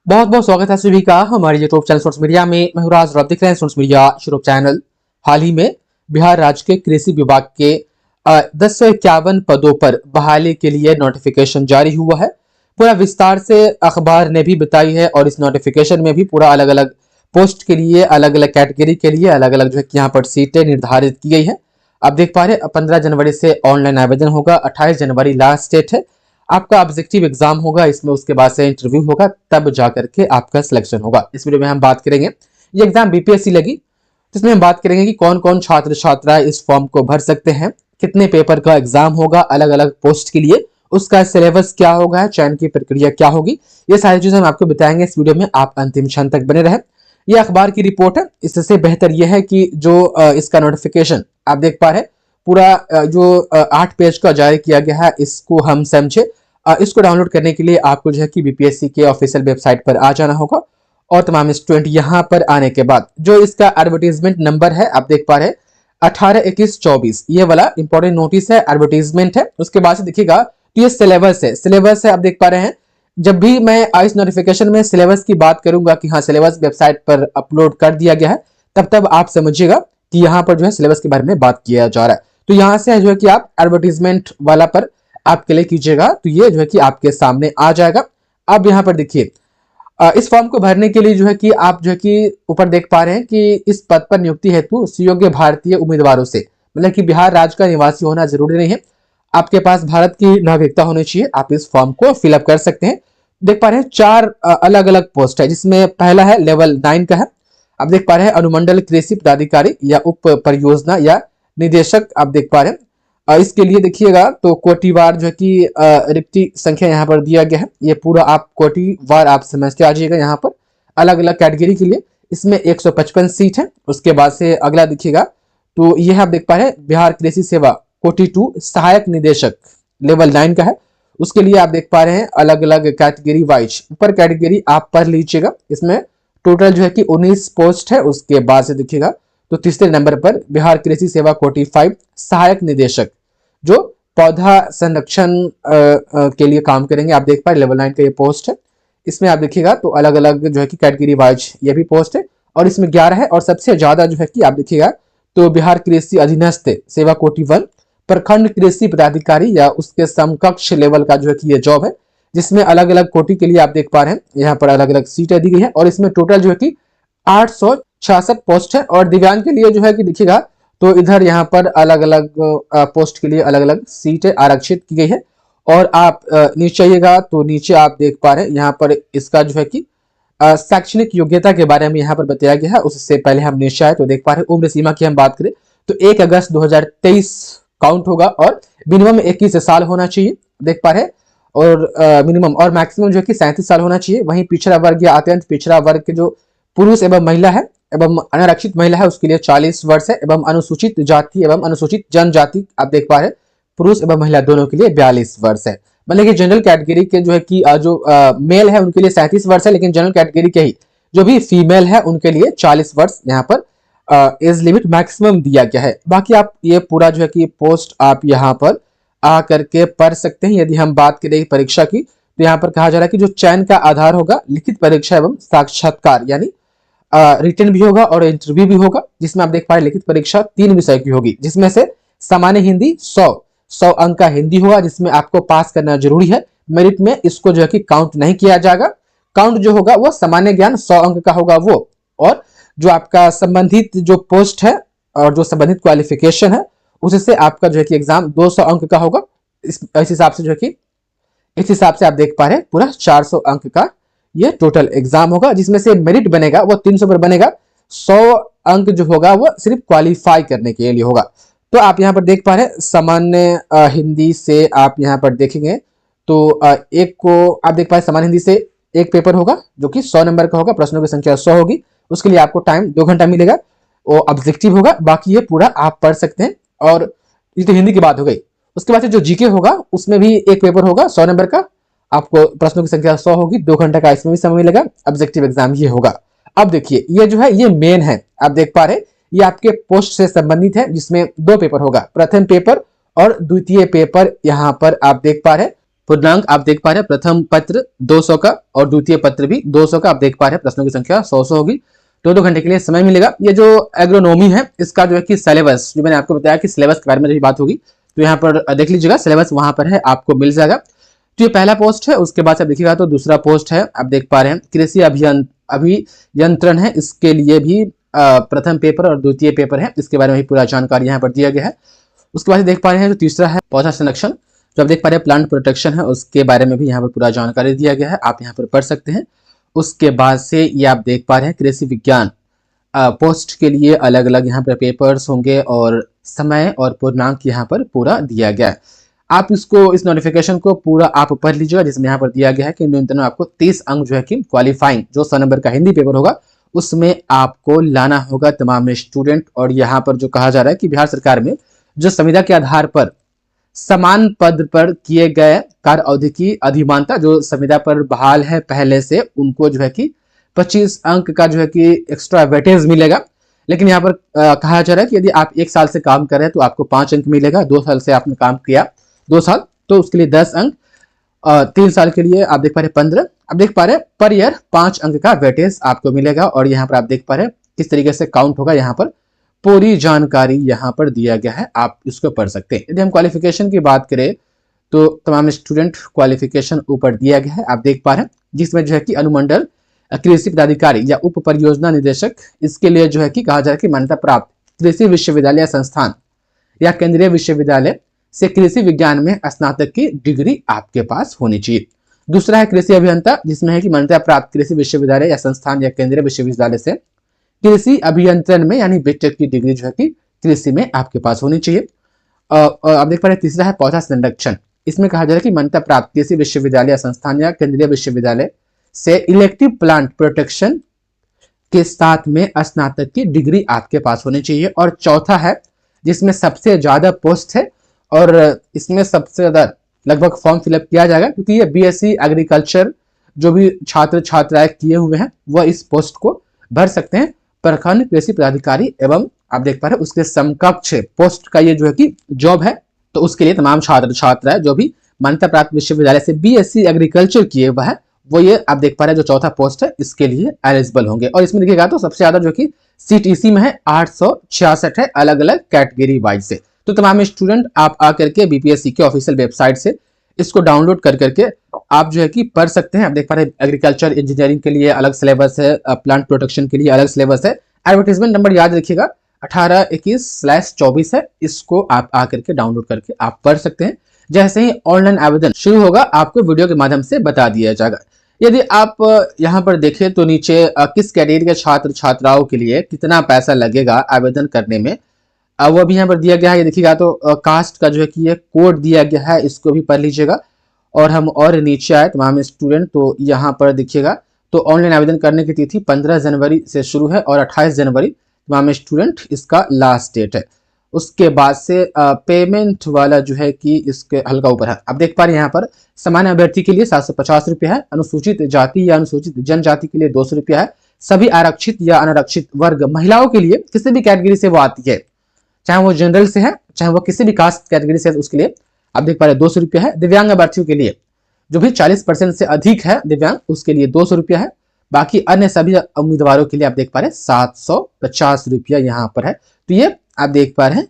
बहुत बहुत स्वागत है सभी का हमारे यूट्यूब चैनल स्टूडेंट्स मीडिया में। मैं हूं राज, आप देख रहे हैं स्टूडेंट्स मीडिया यूट्यूब चैनल। हाल ही में बिहार राज्य के कृषि विभाग के 1051 पदों पर बहाली के लिए नोटिफिकेशन जारी हुआ है। पूरा विस्तार से अखबार ने भी बताई है और इस नोटिफिकेशन में भी पूरा अलग अलग पोस्ट के लिए, अलग अलग कैटेगरी के लिए अलग अलग जो है यहाँ पर सीटें निर्धारित की गई है। आप देख पा रहे हैं 15 जनवरी से ऑनलाइन आवेदन होगा, 28 जनवरी लास्ट डेट है। आपका ऑब्जेक्टिव एग्जाम होगा, इसमें उसके बाद से इंटरव्यू होगा, तब जाकर के आपका सिलेक्शन होगा। इस वीडियो में हम बात करेंगे, ये एग्जाम बीपीएससी लगी, जिसमें हम बात करेंगे कि कौन कौन छात्र छात्राएं इस फॉर्म को भर सकते हैं, कितने पेपर का एग्जाम होगा अलग अलग पोस्ट के लिए, उसका सिलेबस क्या होगा, चयन की प्रक्रिया क्या होगी, ये सारी चीजें हम आपको बताएंगे इस वीडियो में। आप अंतिम क्षण तक बने रहे। ये अखबार की रिपोर्ट है, इससे बेहतर यह है कि जो इसका नोटिफिकेशन आप देख पा रहे हैं, पूरा जो 8 पेज का जारी किया गया है, इसको हम समझे। इसको डाउनलोड करने के लिए आपको जो है कि बीपीएससी के ऑफिशियल वेबसाइट पर आ जाना होगा और तमाम स्टूडेंट यहाँ पर आने के बाद जो इसका एडवर्टीजमेंट नंबर है आप देख पा रहे हैं 182124, ये वाला इंपॉर्टेंट नोटिस है, एडवर्टीजमेंट है। उसके बाद से देखिएगा तो ये सिलेबस है, आप देख पा रहे हैं। जब भी मैं इस नोटिफिकेशन में सिलेबस की बात करूंगा कि हाँ सिलेबस वेबसाइट पर अपलोड कर दिया गया है, तब आप समझिएगा कि यहाँ पर जो है सिलेबस के बारे में बात किया जा रहा है। तो यहाँ से जो है कि आप एडवर्टीजमेंट वाला पर आप क्लिक कीजिएगा तो ये जो है कि आपके सामने आ जाएगा। अब यहाँ पर देखिए इस फॉर्म को भरने के लिए जो है कि आप जो है कि ऊपर देख पा रहे हैं कि इस पद पर नियुक्ति हेतु सुयोग्य भारतीय उम्मीदवारों से, मतलब कि बिहार राज्य का निवासी होना जरूरी नहीं है, आपके पास भारत की नागरिकता होनी चाहिए। आप इस फॉर्म को फिलअप कर सकते हैं। देख पा रहे हैं 4 अलग अलग पोस्ट है, जिसमें पहला है लेवल 9 का है। आप देख पा रहे हैं अनुमंडल कृषि पदाधिकारी या उप परियोजना या निदेशक, आप देख पा रहे हैं। इसके लिए देखिएगा तो कोटिवार जो है कि रिक्ति संख्या यहाँ पर दिया गया है, ये पूरा आप कोटिवार आप समझते आ जाइएगा। यहाँ पर अलग अलग कैटेगरी के लिए इसमें 155 सीट है। उसके बाद से अगला देखिएगा तो ये आप देख पा रहे हैं बिहार कृषि सेवा कोटि 2 सहायक निदेशक लेवल 9 का है। उसके लिए आप देख पा रहे हैं अलग अलग कैटेगरी वाइज, ऊपर कैटेगरी आप पढ़ लीजिएगा। इसमें टोटल जो है कि 19 पोस्ट है। उसके बाद से देखिएगा तो तीसरे नंबर पर बिहार कृषि सेवा कोटि 5 सहायक निदेशक, जो पौधा संरक्षण के लिए काम करेंगे। आप देख पाए लेवल 9 का ये पोस्ट है। इसमें आप देखिएगा तो अलग अलग जो है कि कैटेगरी वाइज ये भी पोस्ट है और इसमें 11 है। और सबसे ज्यादा जो है कि आप देखिएगा तो बिहार कृषि अधीनस्थ सेवा कोटि 1 प्रखंड कृषि पदाधिकारी या उसके समकक्ष लेवल का जो है कि ये जॉब है, जिसमें अलग अलग कोटि के लिए आप देख पा रहे हैं यहाँ पर अलग अलग सीटें दी गई है। और इसमें टोटल जो है कि 866 पोस्ट है। और दिव्यांग के लिए जो है कि देखिएगा तो इधर यहाँ पर अलग अलग पोस्ट के लिए अलग अलग सीटें आरक्षित की गई है। और आप नीचे आइएगा तो नीचे आप देख पा रहे हैं यहाँ पर इसका जो है कि शैक्षणिक योग्यता के बारे में यहाँ पर बताया गया है। उससे पहले हम नीचे आए तो देख पा रहे हैं उम्र सीमा की हम बात करें तो 1 अगस्त 2023 काउंट होगा और मिनिमम 21 साल होना चाहिए, देख पा रहे हैं। और मिनिमम और मैक्सिमम जो है कि 37 साल होना चाहिए। वहीं पिछड़ा वर्ग या अत्यंत पिछड़ा वर्ग के जो पुरुष एवं महिला है एवं अनारक्षित महिला है उसके लिए 40 वर्ष है। एवं अनुसूचित जाति एवं अनुसूचित जनजाति आप देख पा रहे हैं पुरुष एवं महिला दोनों के लिए 42 वर्ष है। मतलब कि जनरल कैटेगरी के जो है कि जो मेल है उनके लिए 37 वर्ष है, लेकिन जनरल कैटेगरी के ही जो भी फीमेल है उनके लिए 40 वर्ष यहाँ पर एज लिमिट मैक्सिमम दिया गया है। बाकी आप ये पूरा जो है कि पोस्ट आप यहाँ पर आ करके पढ़ सकते हैं। यदि हम बात करें परीक्षा की तो यहाँ पर कहा जा रहा है कि जो चयन का आधार होगा लिखित परीक्षा एवं साक्षात्कार, यानी रिटन भी होगा और इंटरव्यू भी होगा, जिसमें आप देख पा रहे लिखित परीक्षा 3 विषय की होगी, जिसमें से सामान्य हिंदी 100 अंक का हिंदी होगा, जिसमें आपको पास करना जरूरी है। मेरिट में इसको जो है कि काउंट नहीं किया जाएगा। काउंट जो होगा वो सामान्य ज्ञान 100 अंक का होगा वो, और जो आपका संबंधित जो पोस्ट है और जो संबंधित क्वालिफिकेशन है उससे आपका जो है कि एग्जाम 200 अंक का होगा। इस हिसाब से जो है कि इस हिसाब से आप देख पा रहे हैं पूरा 400 अंक का ये टोटल एग्जाम होगा, जिसमें से मेरिट बनेगा वो 300 पर बनेगा। 100 अंक जो होगा वो सिर्फ क्वालिफाई करने के लिए होगा। तो आप यहाँ पर देख पा रहे हैं सामान्य हिंदी से आप यहाँ पर देखेंगे तो एक को आप देख पा रहे सामान्य हिंदी से एक पेपर होगा जो कि 100 नंबर का होगा, प्रश्नों की संख्या 100 होगी। उसके लिए आपको टाइम 2 घंटा मिलेगा, वो ऑब्जेक्टिव होगा। बाकी ये पूरा आप पढ़ सकते हैं। और ये तो हिंदी की बात हो गई। उसके बाद जो जीके होगा उसमें भी एक पेपर होगा 100 नंबर का, आपको प्रश्नों की संख्या 100 होगी, 2 घंटे का इसमें भी समय मिलेगा। ऑब्जेक्टिव एग्जाम ये होगा। अब देखिए ये जो है ये मेन है, आप देख पा रहे हैं ये आपके पोस्ट से संबंधित है, जिसमें 2 पेपर होगा, प्रथम पेपर और द्वितीय पेपर यहाँ पर आप देख पा रहे हैं। पूर्णांक आप देख पा रहे हैं, प्रथम पत्र 200 का और द्वितीय पत्र भी 200 का। आप देख पा रहे हैं प्रश्नों की संख्या 100 होगी। 2-2 घंटे के लिए समय मिलेगा। ये जो एग्रोनॉमी है इसका जो है कि सिलेबस, जो मैंने आपको बताया कि सिलेबस के बारे में बात होगी, तो यहाँ पर देख लीजिएगा, सिलेबस वहां पर है, आपको मिल जाएगा। तो ये पहला पोस्ट है। उसके बाद आप देखिएगा तो दूसरा पोस्ट है, आप देख पा रहे हैं कृषि अभियंत्रण है, इसके लिए भी प्रथम पेपर और द्वितीय पेपर है, इसके बारे में भी पूरा जानकारी यहाँ पर दिया गया है। उसके बाद देख पा रहे हैं जो तीसरा है पौधा संरक्षण, जो आप देख पा रहे हैं प्लांट प्रोटेक्शन है, उसके बारे में भी यहाँ पर पूरा जानकारी दिया गया है, आप यहाँ पर पढ़ सकते हैं। उसके बाद से ये आप देख पा रहे हैं कृषि विज्ञान पोस्ट के लिए अलग अलग यहाँ पर पेपर्स होंगे और समय और पूर्णांक यहाँ पर पूरा दिया गया है। आप इसको, इस नोटिफिकेशन को पूरा आप पढ़ लीजिएगा, जिसमें यहाँ पर दिया गया है कि न्यूनतम आपको 30 अंक जो है कि क्वालिफाइंग जो 100 नंबर का हिंदी पेपर होगा उसमें आपको लाना होगा तमाम स्टूडेंट। और यहाँ पर जो कहा जा रहा है कि बिहार सरकार में जो संविदा के आधार पर समान पद पर किए गए कार्य अवधि की अधिमानता जो संविदा पर बहाल है पहले से, उनको जो है कि 25 अंक का जो है कि एक्स्ट्रा वेटेज मिलेगा। लेकिन यहाँ पर कहा जा रहा है कि यदि आप 1 साल से काम कर रहे हैं तो आपको 5 अंक मिलेगा। 2 साल से आपने काम किया 2 साल तो उसके लिए 10 अंक, 3 साल के लिए आप देख पा रहे 15, आप देख पा रहे पर ईयर 5 अंक का वेटेज आपको मिलेगा। और यहाँ पर आप देख पा रहे किस तरीके से काउंट होगा, यहाँ पर पूरी जानकारी यहाँ पर दिया गया है, आप इसको पढ़ सकते हैं। यदि हम क्वालिफिकेशन की बात करें तो तमाम स्टूडेंट क्वालिफिकेशन ऊपर दिया गया है, आप देख पा रहे हैं, जिसमें जो है कि अनुमंडल कृषि पदाधिकारी या उप परियोजना निदेशक, इसके लिए जो है कि कहा जा रहा है कि मान्यता प्राप्त कृषि विश्वविद्यालय संस्थान या केंद्रीय विश्वविद्यालय से कृषि विज्ञान में स्नातक की डिग्री आपके पास होनी चाहिए। दूसरा है कृषि अभियंता, जिसमें है कि मान्यता प्राप्त कृषि विश्वविद्यालय या संस्थान या केंद्रीय विश्वविद्यालय से कृषि अभियंत्रण में यानी बीटेक की डिग्री जो है कि कृषि में आपके पास होनी चाहिए। आप देख पा रहे तीसरा है पौधा संरक्षण, इसमें कहा जा रहा है कि मान्यता प्राप्त कृषि विश्वविद्यालय संस्थान या केंद्रीय विश्वविद्यालय से इलेक्टिव प्लांट प्रोटेक्शन के साथ में स्नातक की डिग्री आपके पास होनी चाहिए। और चौथा है जिसमें सबसे ज्यादा पोस्ट है और इसमें सबसे ज्यादा लगभग फॉर्म फिलअप किया जाएगा, क्योंकि ये बीएससी एग्रीकल्चर जो भी छात्र छात्राएं किए हुए हैं वह इस पोस्ट को भर सकते हैं। प्रखंड कृषि पदाधिकारी एवं आप देख पा रहे हैं उसके समकक्ष पोस्ट का ये जो है कि जॉब है, तो उसके लिए तमाम छात्र छात्राएं जो भी मान्यता प्राप्त विश्वविद्यालय से बीएससी एग्रीकल्चर किए हुआ है वो ये आप देख पा रहे हैं जो चौथा पोस्ट है इसके लिए एलिजिबल होंगे। और इसमें देखिएगा तो सबसे ज्यादा जो कि सीट इसी में है 866 है, अलग अलग कैटेगरी वाइज से। तो तमाम स्टूडेंट आप आकर के बीपीएससी के ऑफिशियल वेबसाइट से इसको डाउनलोड कर करके आप जो है कि पढ़ सकते हैं। आप देख पा रहे हैं एग्रीकल्चर इंजीनियरिंग के लिए अलग सिलेबस है, प्लांट प्रोटेक्शन के लिए अलग सिलेबस है। एडवर्टीजमेंट नंबर याद रखिएगा 1821/24 है, इसको आप आकर के डाउनलोड करके आप पढ़ सकते हैं। जैसे ही ऑनलाइन आवेदन शुरू होगा आपको वीडियो के माध्यम से बता दिया जाएगा। यदि आप यहाँ पर देखें तो नीचे किस कैटेगरी के छात्र छात्राओं के लिए कितना पैसा लगेगा आवेदन करने में, वो भी यहाँ पर दिया गया है। ये देखिएगा तो कास्ट का जो है कि ये कोड दिया गया है, इसको भी पढ़ लीजिएगा। और हम और नीचे आए तमाम स्टूडेंट तो यहाँ पर देखिएगा तो ऑनलाइन आवेदन करने की तिथि 15 जनवरी से शुरू है और 28 जनवरी तमाम स्टूडेंट इसका लास्ट डेट है। उसके बाद से पेमेंट वाला जो है कि इसके हल्का ऊपर है, आप देख पा रहे हैं यहाँ पर सामान्य अभ्यर्थी के लिए 750 रुपया है, अनुसूचित जाति या अनुसूचित जनजाति के लिए 200 रुपया है, सभी आरक्षित या अनारक्षित वर्ग महिलाओं के लिए किसी भी कैटेगरी से वो आती है, चाहे वो जनरल से है चाहे वो किसी भी कास्ट कैटेगरी से है, उसके लिए आप देख पा रहे 200 रुपया है। दिव्यांग अभ्यर्थियों के लिए जो भी 40% से अधिक है दिव्यांग, उसके लिए 200 रुपया है। बाकी अन्य सभी उम्मीदवारों के लिए आप देख पा रहे 750 रुपया यहाँ पर है। तो ये आप देख पा रहे हैं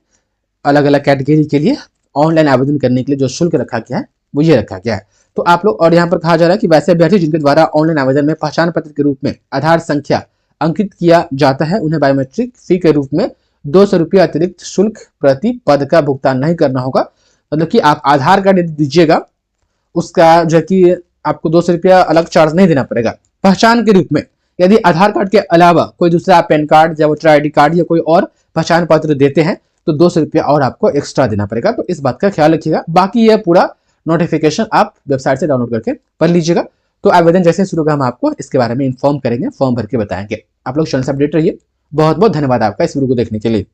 अलग अलग कैटेगरी के लिए ऑनलाइन आवेदन करने के लिए जो शुल्क रखा गया है वो ये रखा गया है। तो आप लोग, और यहाँ पर कहा जा रहा है कि वैसे अभ्यर्थी जिनके द्वारा ऑनलाइन आवेदन में पहचान पत्र के रूप में आधार संख्या अंकित किया जाता है उन्हें बायोमेट्रिक फी के रूप में 200 रुपया अतिरिक्त शुल्क प्रति पद का भुगतान नहीं करना होगा। मतलब कि आप आधार कार्ड दीजिएगा उसका जो है कि आपको 200 रुपया अलग चार्ज नहीं देना पड़ेगा पहचान के रूप में। यदि आधार कार्ड के अलावा कोई दूसरा पैन कार्ड या वोटर आईडी कार्ड या कोई और पहचान पत्र देते हैं तो 200 रुपया और आपको एक्स्ट्रा देना पड़ेगा, तो इस बात का ख्याल रखिएगा। बाकी यह पूरा नोटिफिकेशन आप वेबसाइट से डाउनलोड करके पढ़ लीजिएगा। तो आवेदन जैसे शुरू होगा हम आपको इसके बारे में इन्फॉर्म करेंगे, फॉर्म भर के बताएंगे। आप लोग चैनल से अपडेट रहिए। बहुत बहुत धन्यवाद आपका इस वीडियो को देखने के लिए।